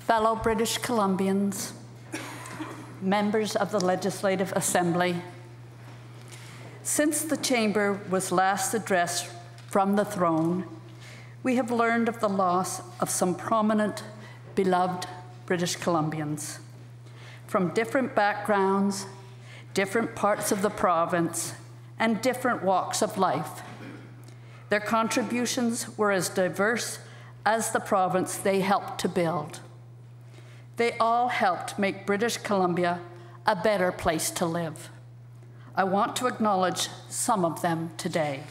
Fellow British Columbians, members of the Legislative Assembly, since the Chamber was last addressed from the throne, we have learned of the loss of some prominent, beloved British Columbians. From different backgrounds, different parts of the province, and different walks of life. Their contributions were as diverse as the province they helped to build. They all helped make British Columbia a better place to live. I want to acknowledge some of them today.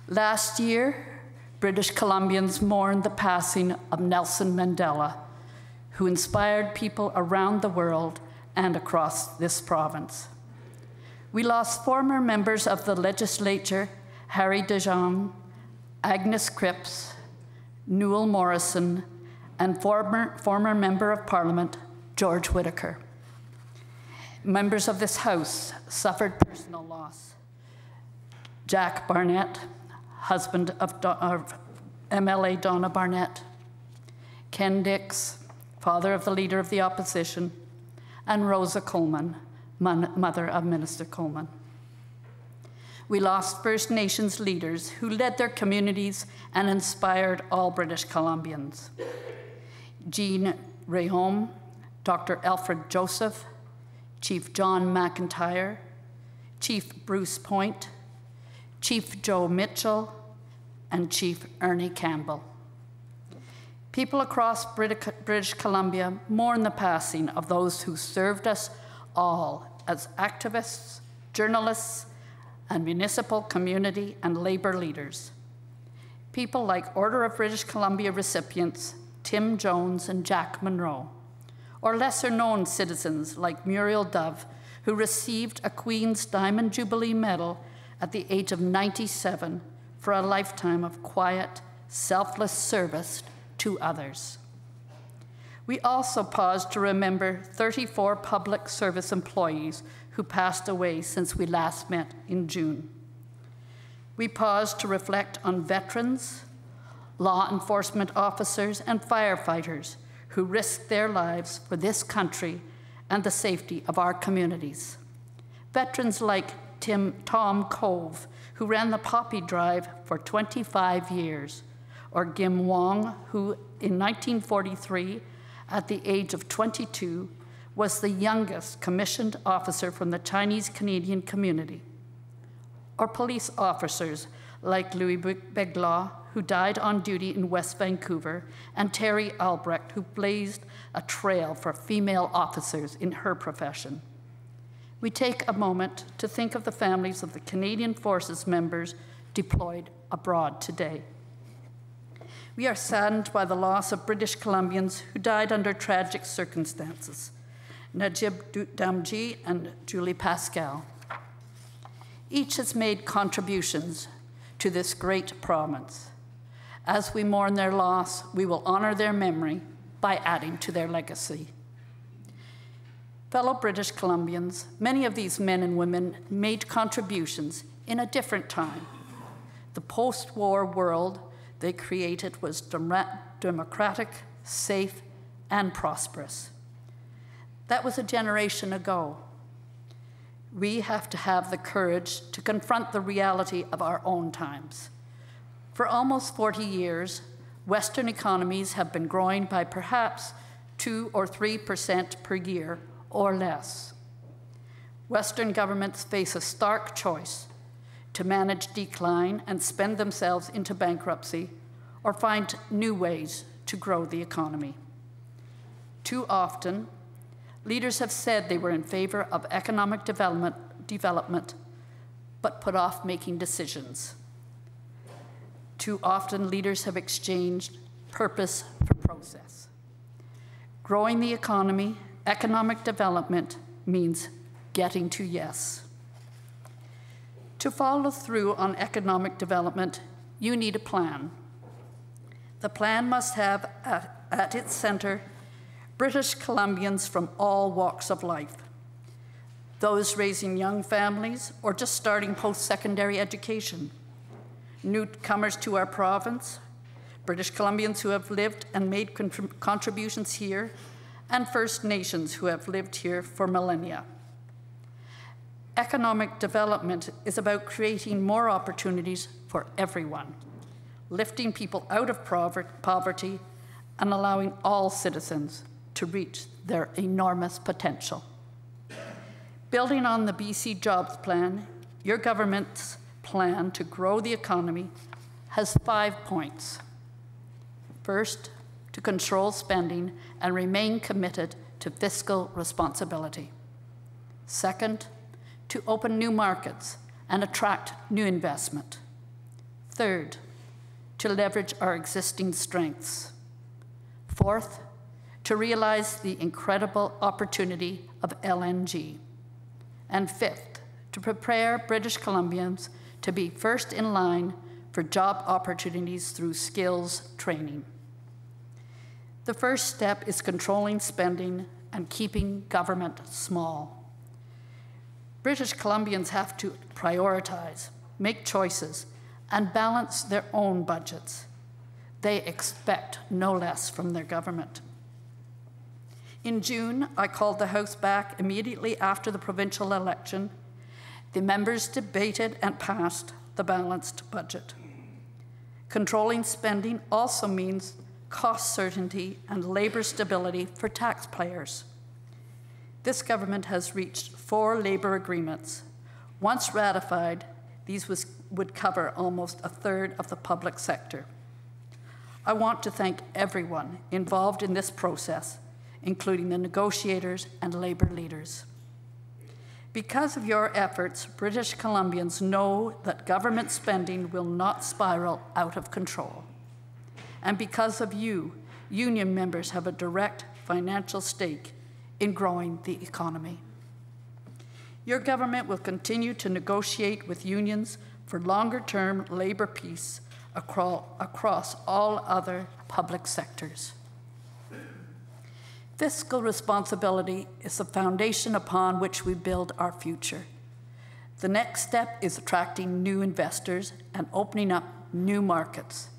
Last year, British Columbians mourned the passing of Nelson Mandela, who inspired people around the world and across this province. We lost former members of the legislature, Harry Dejean, Agnes Cripps, Newell Morrison, and former Member of Parliament, George Whitaker. Members of this House suffered personal loss. Jack Barnett, husband of MLA Donna Barnett, Ken Dix, father of the Leader of the Opposition, and Rosa Coleman, mother of Minister Coleman. We lost First Nations leaders who led their communities and inspired all British Columbians. Jean Rehome, Dr. Alfred Joseph, Chief John McIntyre, Chief Bruce Point, Chief Joe Mitchell, and Chief Ernie Campbell. People across British Columbia mourn the passing of those who served us all as activists, journalists, and municipal, community, and labor leaders. People like Order of British Columbia recipients Tim Jones and Jack Monroe, or lesser-known citizens like Muriel Dove, who received a Queen's Diamond Jubilee Medal at the age of 97 for a lifetime of quiet, selfless service to others. We also paused to remember 34 public service employees who passed away since we last met in June. We paused to reflect on veterans, law enforcement officers, and firefighters who risked their lives for this country and the safety of our communities. Veterans like Tom Cove, who ran the Poppy Drive for 25 years, or Gim Wong, who in 1943, at the age of 22, was the youngest commissioned officer from the Chinese Canadian community, or police officers like Louis Beglaw, who died on duty in West Vancouver, and Terry Albrecht, who blazed a trail for female officers in her profession. We take a moment to think of the families of the Canadian Forces members deployed abroad today. We are saddened by the loss of British Columbians who died under tragic circumstances, Najib Damji and Julie Pascal. Each has made contributions to this great province. As we mourn their loss, we will honor their memory by adding to their legacy. Fellow British Columbians, many of these men and women made contributions in a different time. The post-war world they created was democratic, safe, and prosperous. That was a generation ago. We have to have the courage to confront the reality of our own times. For almost 40 years, Western economies have been growing by perhaps 2 or 3% per year or less. Western governments face a stark choice: to manage decline and spend themselves into bankruptcy, or find new ways to grow the economy. Too often, leaders have said they were in favor of economic development, but put off making decisions. Too often, leaders have exchanged purpose for process. Growing the economy, economic development, means getting to yes. To follow through on economic development, you need a plan. The plan must have at its center British Columbians from all walks of life, those raising young families or just starting post-secondary education, newcomers to our province, British Columbians who have lived and made contributions here, and First Nations who have lived here for millennia. Economic development is about creating more opportunities for everyone, lifting people out of poverty and allowing all citizens to reach their enormous potential. Building on the BC Jobs Plan, your government's plan to grow the economy has 5 points. First, to control spending and remain committed to fiscal responsibility. Second, to open new markets and attract new investment. Third, to leverage our existing strengths. Fourth, to realize the incredible opportunity of LNG. And fifth, to prepare British Columbians to be first in line for job opportunities through skills training. The first step is controlling spending and keeping government small. British Columbians have to prioritize, make choices, and balance their own budgets. They expect no less from their government. In June, I called the House back immediately after the provincial election. The members debated and passed the balanced budget. Controlling spending also means cost certainty and labour stability for taxpayers. This government has reached 4 labour agreements. Once ratified, these would cover almost 1/3 of the public sector. I want to thank everyone involved in this process, including the negotiators and labour leaders. Because of your efforts, British Columbians know that government spending will not spiral out of control. And because of you, union members have a direct financial stake in growing the economy. Your government will continue to negotiate with unions for longer-term labour peace across all other public sectors. Fiscal responsibility is the foundation upon which we build our future. The next step is attracting new investors and opening up new markets.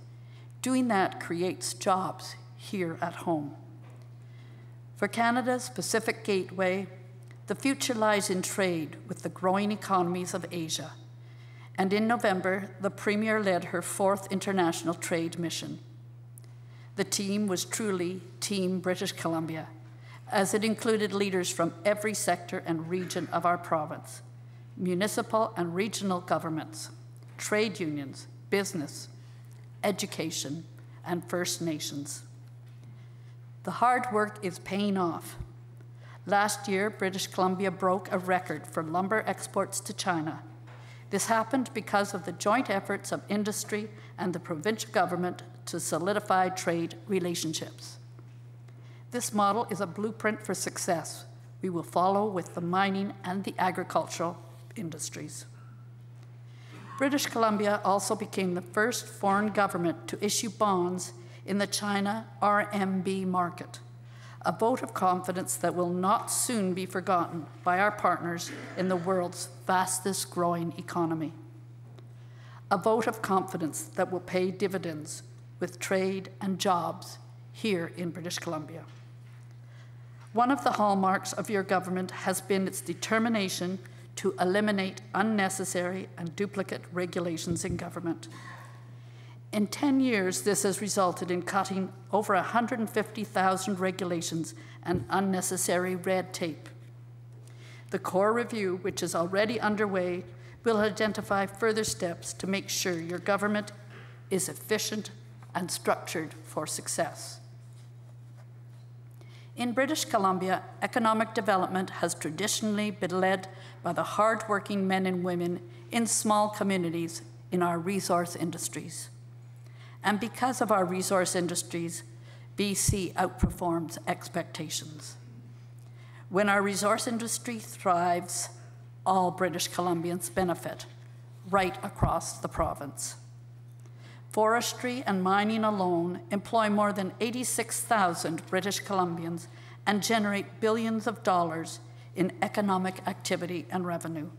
Doing that creates jobs here at home. For Canada's Pacific Gateway, the future lies in trade with the growing economies of Asia. And in November, the Premier led her 4th international trade mission. The team was truly Team British Columbia, as it included leaders from every sector and region of our province, municipal and regional governments, trade unions, business, education, and First Nations. The hard work is paying off. Last year, British Columbia broke a record for lumber exports to China. This happened because of the joint efforts of industry and the provincial government to solidify trade relationships. This model is a blueprint for success we will follow with the mining and the agricultural industries. British Columbia also became the first foreign government to issue bonds in the China RMB market, a vote of confidence that will not soon be forgotten by our partners in the world's fastest growing economy. A vote of confidence that will pay dividends with trade and jobs here in British Columbia. One of the hallmarks of your government has been its determination to eliminate unnecessary and duplicate regulations in government. In 10 years, this has resulted in cutting over 150,000 regulations and unnecessary red tape. The core review, which is already underway, will identify further steps to make sure your government is efficient and structured for success. In British Columbia, economic development has traditionally been led by the hard-working men and women in small communities in our resource industries. And because of our resource industries, BC outperforms expectations. When our resource industry thrives, all British Columbians benefit, right across the province. Forestry and mining alone employ more than 86,000 British Columbians and generate billions of dollars in economic activity and revenue.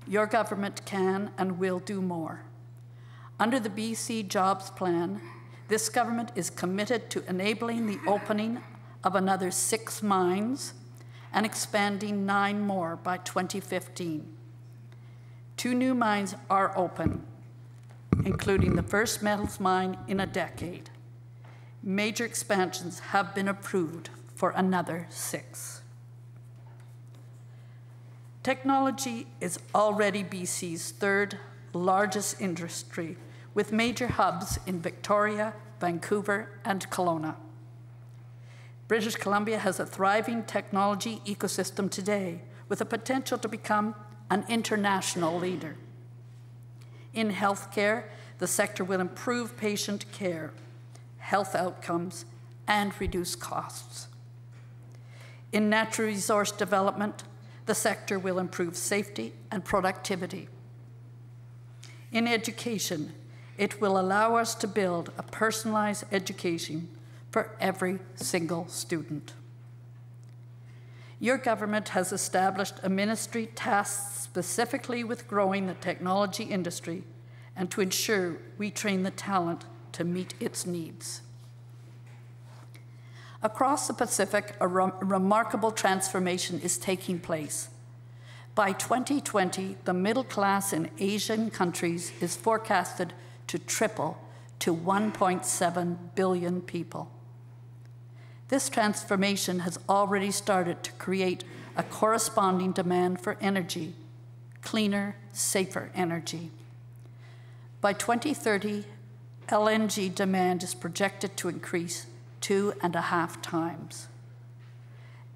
Your government can and will do more. Under the BC Jobs Plan, This government is committed to enabling the opening of another 6 mines and expanding 9 more by 2015. 2 new mines are open, including the first metals mine in a decade. Major expansions have been approved for another 6. Technology is already BC's 3rd largest industry, with major hubs in Victoria, Vancouver, and Kelowna. British Columbia has a thriving technology ecosystem today, with the potential to become an international leader. In healthcare, the sector will improve patient care, health outcomes, and reduce costs. In natural resource development, the sector will improve safety and productivity. In education, it will allow us to build a personalized education for every single student. Your government has established a ministry tasked specifically with growing the technology industry and to ensure we train the talent to meet its needs. Across the Pacific, a remarkable transformation is taking place. By 2020, the middle class in Asian countries is forecasted to triple to 1.7 billion people. This transformation has already started to create a corresponding demand for energy, cleaner, safer energy. By 2030, LNG demand is projected to increase 2.5 times.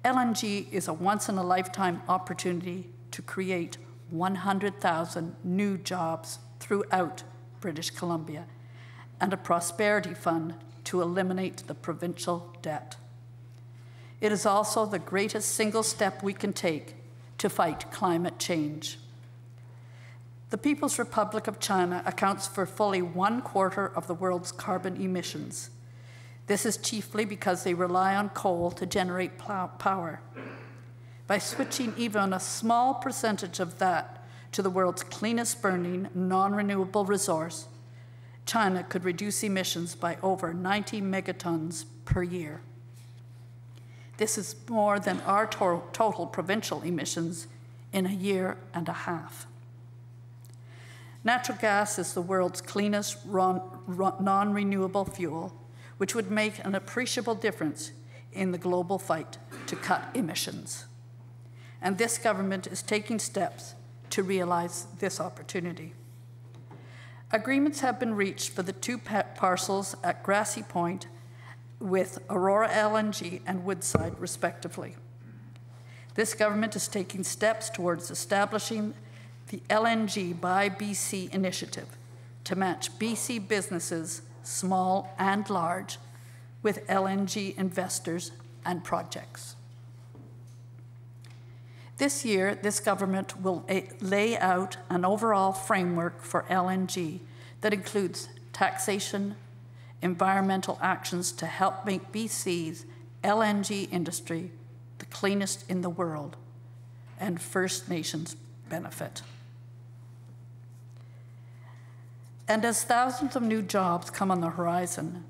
LNG is a once-in-a-lifetime opportunity to create 100,000 new jobs throughout British Columbia and a prosperity fund to eliminate the provincial debt. It is also the greatest single step we can take to fight climate change. The People's Republic of China accounts for fully 1/4 of the world's carbon emissions. This is chiefly because they rely on coal to generate power. By switching even a small percentage of that to the world's cleanest burning, non-renewable resource, China could reduce emissions by over 90 megatons per year. This is more than our total provincial emissions in 1.5 years. Natural gas is the world's cleanest non-renewable fuel, which would make an appreciable difference in the global fight to cut emissions. And this government is taking steps to realize this opportunity. Agreements have been reached for the 2 parcels at Grassy Point with Aurora LNG and Woodside, respectively. This government is taking steps towards establishing the LNG by BC initiative to match BC businesses, small and large, with LNG investors and projects. This year, this government will lay out an overall framework for LNG that includes taxation, environmental actions to help make BC's LNG industry the cleanest in the world, and First Nations benefit. And as thousands of new jobs come on the horizon,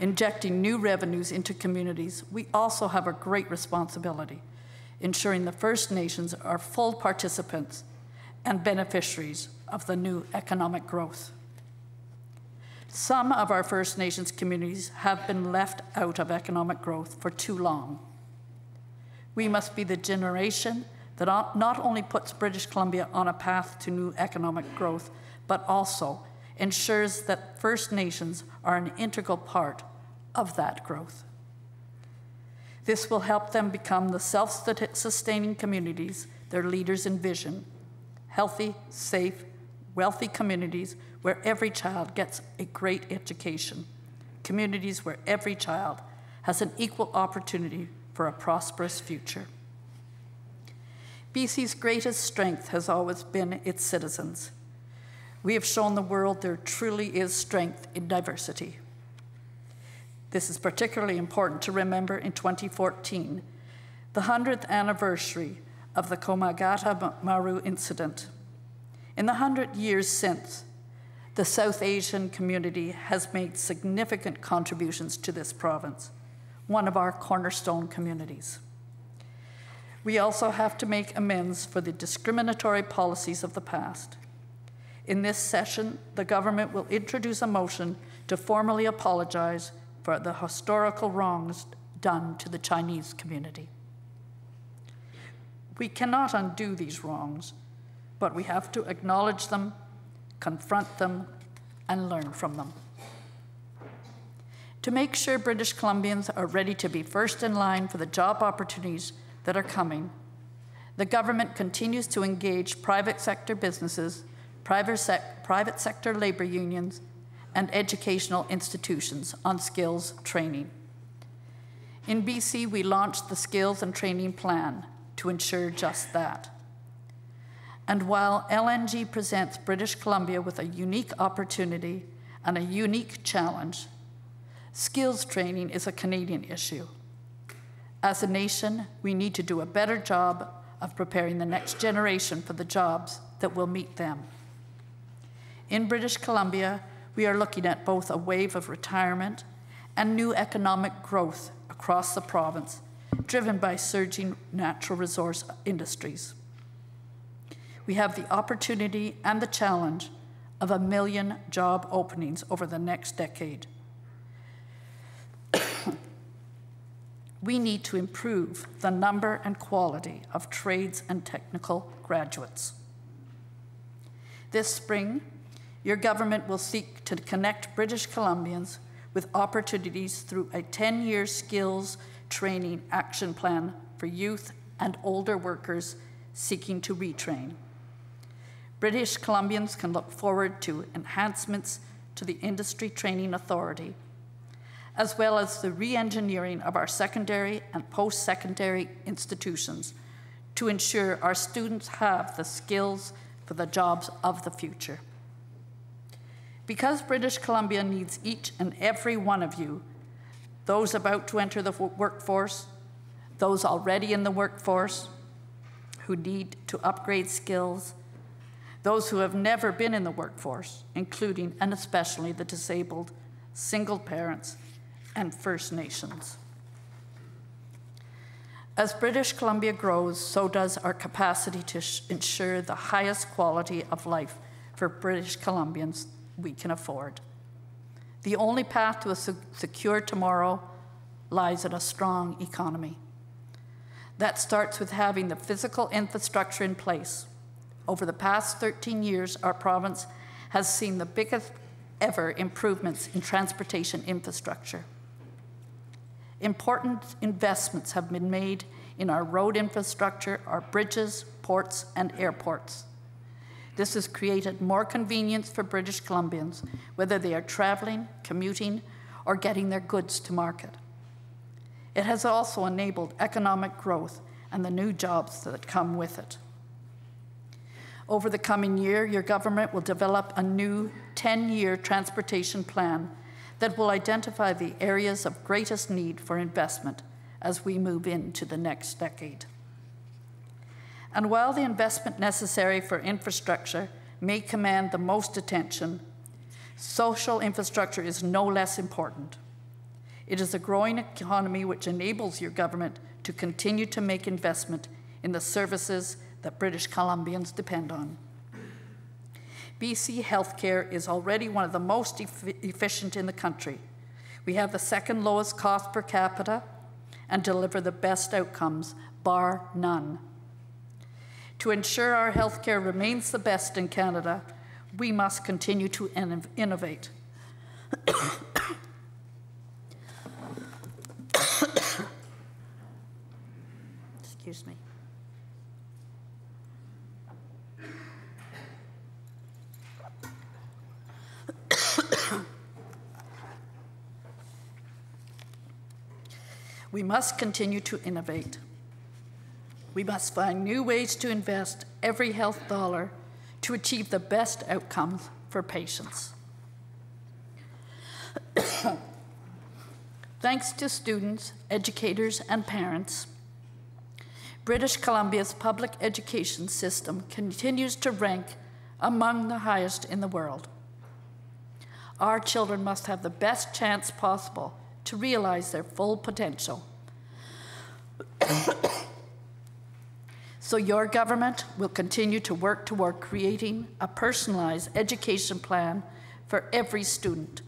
injecting new revenues into communities, we also have a great responsibility, ensuring the First Nations are full participants and beneficiaries of the new economic growth. Some of our First Nations communities have been left out of economic growth for too long. We must be the generation that not only puts British Columbia on a path to new economic growth, but also ensures that First Nations are an integral part of that growth. This will help them become the self-sustaining communities their leaders envision: healthy, safe, wealthy communities where every child gets a great education, communities where every child has an equal opportunity for a prosperous future. BC's greatest strength has always been its citizens. We have shown the world there truly is strength in diversity. This is particularly important to remember in 2014, the 100th anniversary of the Komagata Maru incident. In the 100 years since, The South Asian community has made significant contributions to this province, one of our cornerstone communities. We also have to make amends for the discriminatory policies of the past. In this session, the government will introduce a motion to formally apologize for the historical wrongs done to the Chinese community. We cannot undo these wrongs, but we have to acknowledge them, confront them, and learn from them. To make sure British Columbians are ready to be first in line for the job opportunities that are coming, the government continues to engage private sector businesses, private sector labor unions, and educational institutions on skills training. In BC, we launched the Skills and Training Plan to ensure just that. And while LNG presents British Columbia with a unique opportunity and a unique challenge, skills training is a Canadian issue. As a nation, we need to do a better job of preparing the next generation for the jobs that will meet them. In British Columbia, we are looking at both a wave of retirement and new economic growth across the province, driven by surging natural resource industries. We have the opportunity and the challenge of 1 million job openings over the next decade. We need to improve the number and quality of trades and technical graduates. This spring, your government will seek to connect British Columbians with opportunities through a 10-year skills training action plan for youth and older workers seeking to retrain. British Columbians can look forward to enhancements to the Industry Training Authority, as well as the re-engineering of our secondary and post-secondary institutions to ensure our students have the skills for the jobs of the future. Because British Columbia needs each and every one of you, those about to enter the workforce, those already in the workforce who need to upgrade skills, those who have never been in the workforce, including and especially the disabled, single parents, and First Nations. As British Columbia grows, so does our capacity to ensure the highest quality of life for British Columbians we can afford. The only path to a secure tomorrow lies in a strong economy. That starts with having the physical infrastructure in place. Over the past 13 years, our province has seen the biggest ever improvements in transportation infrastructure. Important investments have been made in our road infrastructure, our bridges, ports, and airports. This has created more convenience for British Columbians, whether they are traveling, commuting, or getting their goods to market. It has also enabled economic growth and the new jobs that come with it. Over the coming year, your government will develop a new 10-year transportation plan that will identify the areas of greatest need for investment as we move into the next decade. And while the investment necessary for infrastructure may command the most attention, social infrastructure is no less important. It is a growing economy which enables your government to continue to make investment in the services that British Columbians depend on. BC healthcare is already one of the most efficient in the country. We have the second lowest cost per capita and deliver the best outcomes, bar none. To ensure our healthcare remains the best in Canada, we must continue to innovate. Excuse me. We must continue to innovate. We must find new ways to invest every health dollar to achieve the best outcomes for patients. Thanks to students, educators, and parents, British Columbia's public education system continues to rank among the highest in the world. Our children must have the best chance possible to realize their full potential. So your government will continue to work toward creating a personalized education plan for every student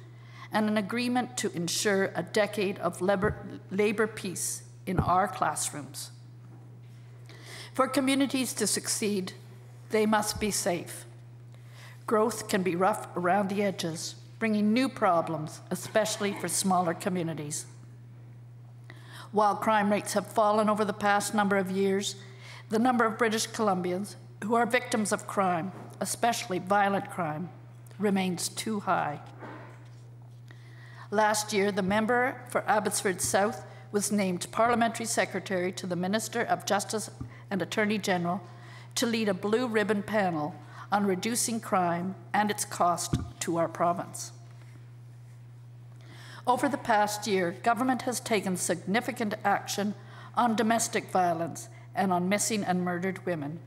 and an agreement to ensure a decade of labor peace in our classrooms. For communities to succeed, they must be safe. Growth can be rough around the edges, bringing new problems, especially for smaller communities. While crime rates have fallen over the past number of years, the number of British Columbians who are victims of crime, especially violent crime, remains too high. Last year, the member for Abbotsford South was named Parliamentary Secretary to the Minister of Justice and Attorney General to lead a blue ribbon panel on reducing crime and its cost to our province. Over the past year, government has taken significant action on domestic violence and on missing and murdered women.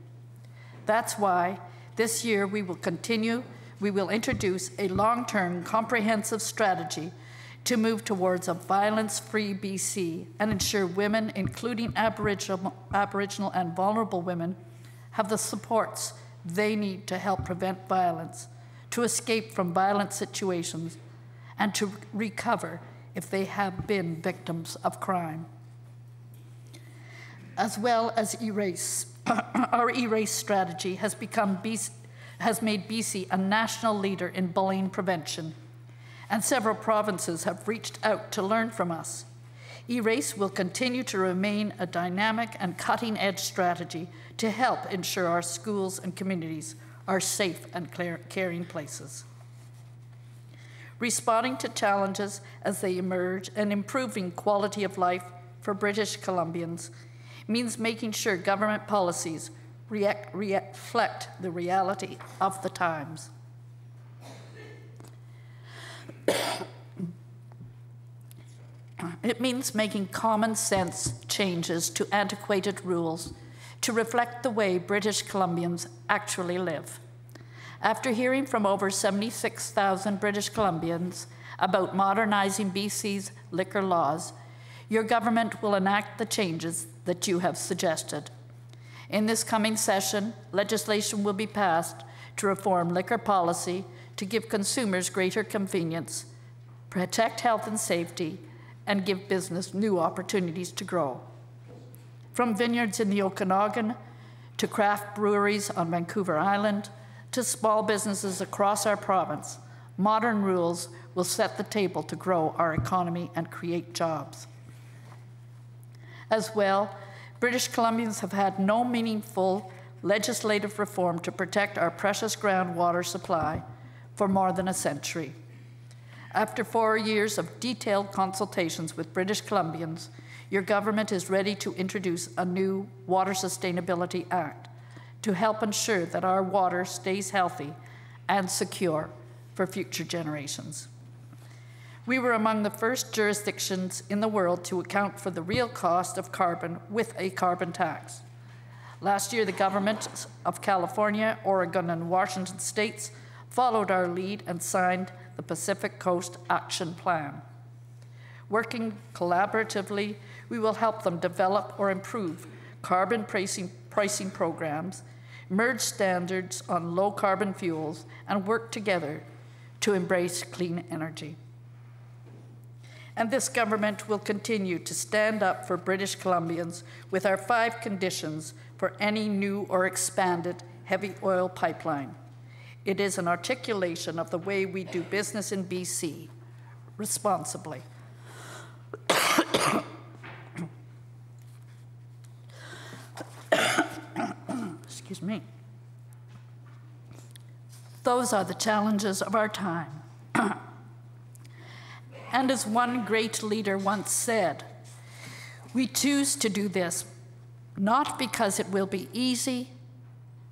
That's why this year we will introduce a long-term comprehensive strategy to move towards a violence-free BC and ensure women, including Aboriginal and vulnerable women, have the supports they need to help prevent violence, to escape from violent situations, and to recover if they have been victims of crime. As well as Erase, our Erase strategy has made BC a national leader in bullying prevention, and several provinces have reached out to learn from us. Erase will continue to remain a dynamic and cutting-edge strategy to help ensure our schools and communities are safe and caring places. Responding to challenges as they emerge and improving quality of life for British Columbians means making sure government policies reflect the reality of the times. It means making common sense changes to antiquated rules to reflect the way British Columbians actually live. After hearing from over 76,000 British Columbians about modernizing BC's liquor laws, your government will enact the changes that you have suggested. In this coming session, legislation will be passed to reform liquor policy to give consumers greater convenience, protect health and safety, and give business new opportunities to grow. From vineyards in the Okanagan to craft breweries on Vancouver Island to small businesses across our province, modern rules will set the table to grow our economy and create jobs. As well, British Columbians have had no meaningful legislative reform to protect our precious groundwater supply for more than a century. After 4 years of detailed consultations with British Columbians, your government is ready to introduce a new Water Sustainability Act to help ensure that our water stays healthy and secure for future generations. We were among the first jurisdictions in the world to account for the real cost of carbon with a carbon tax. Last year, the governments of California, Oregon, and Washington states followed our lead and signed the Pacific Coast Action Plan. Working collaboratively, we will help them develop or improve carbon pricing programs, merge standards on low-carbon fuels, and work together to embrace clean energy. And this government will continue to stand up for British Columbians with our 5 conditions for any new or expanded heavy oil pipeline. It is an articulation of the way we do business in BC, responsibly. Excuse me. Those are the challenges of our time. And as one great leader once said, we choose to do this not because it will be easy,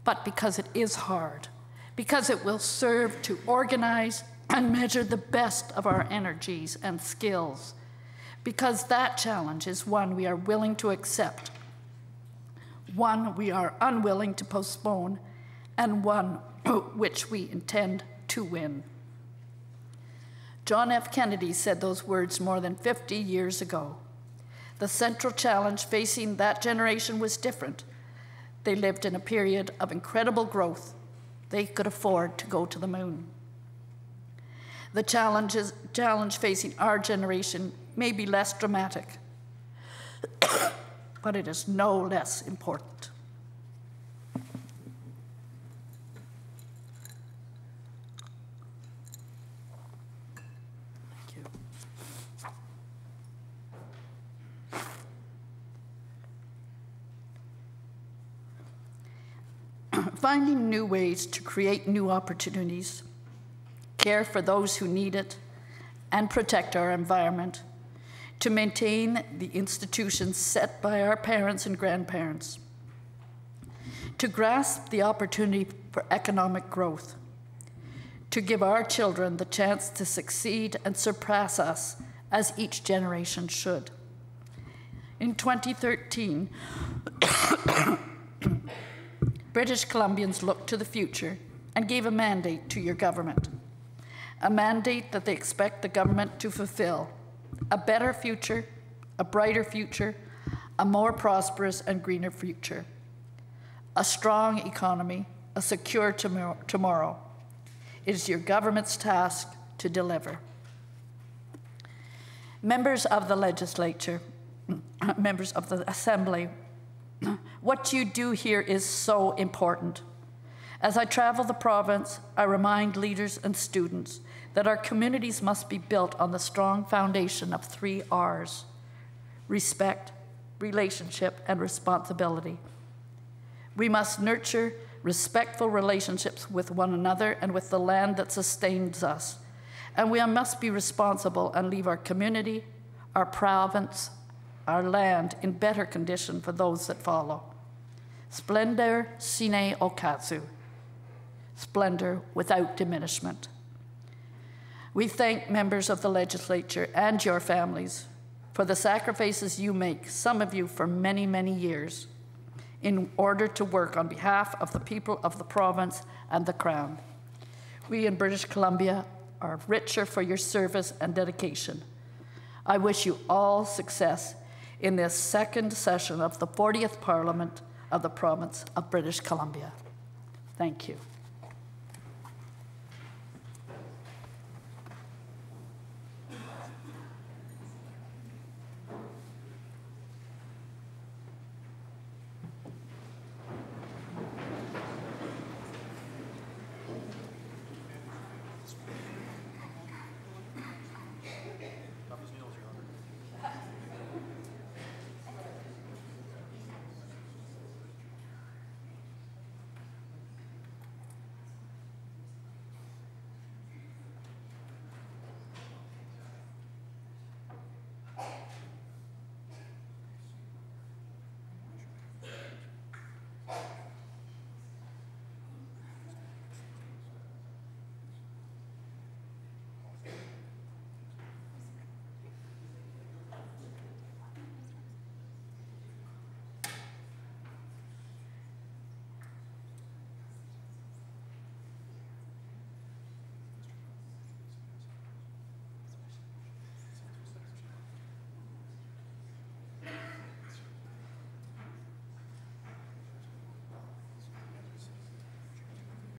but because it is hard, because it will serve to organize and measure the best of our energies and skills, because that challenge is one we are willing to accept, one we are unwilling to postpone, and one which we intend to win. John F. Kennedy said those words more than 50 years ago. The central challenge facing that generation was different. They lived in a period of incredible growth. They could afford to go to the moon. The challenge facing our generation may be less dramatic, but it is no less important. Finding new ways to create new opportunities, care for those who need it, and protect our environment, to maintain the institutions set by our parents and grandparents, to grasp the opportunity for economic growth, to give our children the chance to succeed and surpass us as each generation should. In 2013, British Columbians looked to the future and gave a mandate to your government, a mandate that they expect the government to fulfill: a better future, a brighter future, a more prosperous and greener future, a strong economy, a secure tomorrow. It is your government's task to deliver. Members of the legislature, members of the assembly, what you do here is so important. As I travel the province, I remind leaders and students that our communities must be built on the strong foundation of 3 R's: respect, relationship, and responsibility. We must nurture respectful relationships with one another and with the land that sustains us. And we must be responsible and leave our community, our province, our land in better condition for those that follow. Splendor sine occasu. Splendor without diminishment. We thank members of the legislature and your families for the sacrifices you make, some of you for many, many years, in order to work on behalf of the people of the province and the Crown. We in British Columbia are richer for your service and dedication. I wish you all success in this second session of the 40th Parliament of the Province of British Columbia. Thank you.